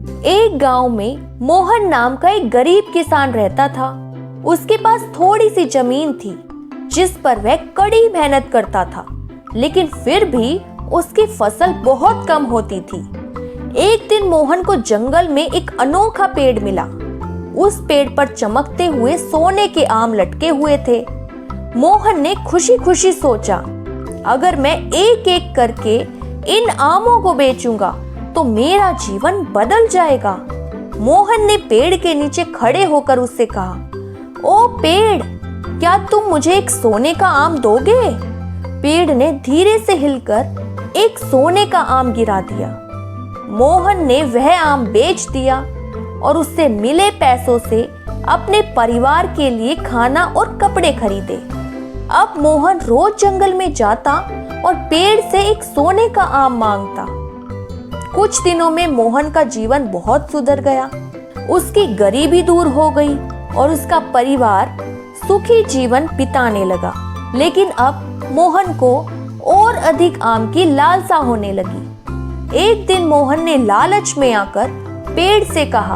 एक गांव में मोहन नाम का एक गरीब किसान रहता था। उसके पास थोड़ी सी जमीन थी जिस पर वह कड़ी मेहनत करता था, लेकिन फिर भी उसकी फसल बहुत कम होती थी। एक दिन मोहन को जंगल में एक अनोखा पेड़ मिला। उस पेड़ पर चमकते हुए सोने के आम लटके हुए थे। मोहन ने खुशी खुशी सोचा, अगर मैं एक एक करके इन आमों को बेचूंगा तो मेरा जीवन बदल जाएगा। मोहन ने पेड़ के नीचे खड़े होकर उससे कहा, ओ पेड़, क्या तुम मुझे एक सोने का आम दोगे? पेड़ ने धीरे से हिलकर एक सोने का आम गिरा दिया। मोहन ने वह आम बेच दिया और उससे मिले पैसों से अपने परिवार के लिए खाना और कपड़े खरीदे। अब मोहन रोज जंगल में जाता और पेड़ से एक सोने का आम मांगता। कुछ दिनों में मोहन का जीवन बहुत सुधर गया। उसकी गरीबी दूर हो गई और उसका परिवार सुखी जीवन बिताने लगा। लेकिन अब मोहन को और अधिक आम की लालसा होने लगी। एक दिन मोहन ने लालच में आकर पेड़ से कहा,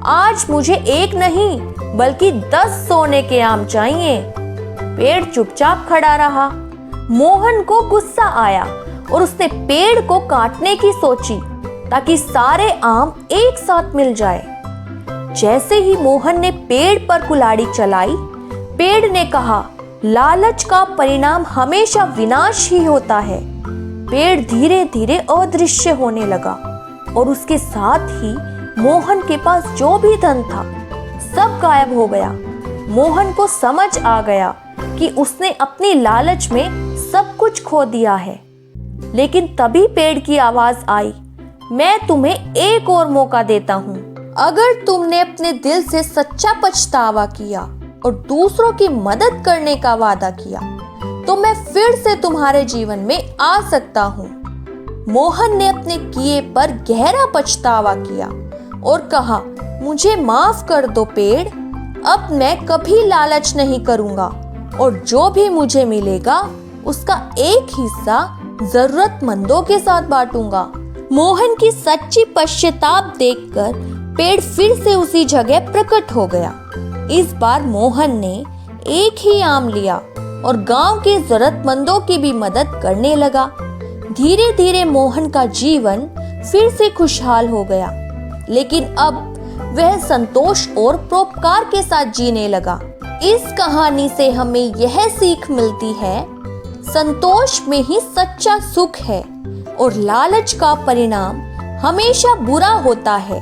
आज मुझे एक नहीं बल्कि 10 सोने के आम चाहिए। पेड़ चुपचाप खड़ा रहा। मोहन को गुस्सा आया और उसने पेड़ को काटने की सोची ताकि सारे आम एक साथ मिल जाए। जैसे ही मोहन ने पेड़ पर कुल्हाड़ी चलाई, पेड़ ने कहा, लालच का परिणाम हमेशा विनाश ही होता है। पेड़ धीरे धीरे अदृश्य होने लगा और उसके साथ ही मोहन के पास जो भी धन था सब गायब हो गया। मोहन को समझ आ गया कि उसने अपनी लालच में सब कुछ खो दिया है। लेकिन तभी पेड़ की आवाज आई, मैं तुम्हें एक और मौका देता हूँ। अगर तुमने अपने दिल से सच्चा पछतावा किया और दूसरों की मदद करने का वादा किया तो मैं फिर से तुम्हारे जीवन में आ सकता हूँ। मोहन ने अपने किए पर गहरा पछतावा किया और कहा, मुझे माफ कर दो पेड़, अब मैं कभी लालच नहीं करूँगा और जो भी मुझे मिलेगा उसका एक हिस्सा जरूरतमंदों के साथ बांटूंगा। मोहन की सच्ची पश्चाताप देखकर पेड़ फिर से उसी जगह प्रकट हो गया। इस बार मोहन ने एक ही आम लिया और गांव के जरूरतमंदों की भी मदद करने लगा। धीरे धीरे मोहन का जीवन फिर से खुशहाल हो गया, लेकिन अब वह संतोष और परोपकार के साथ जीने लगा। इस कहानी से हमें यह सीख मिलती है, संतोष में ही सच्चा सुख है और लालच का परिणाम हमेशा बुरा होता है।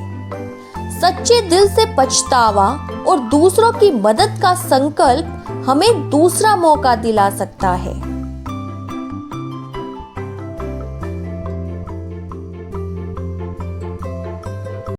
सच्चे दिल से पछतावा और दूसरों की मदद का संकल्प हमें दूसरा मौका दिला सकता है।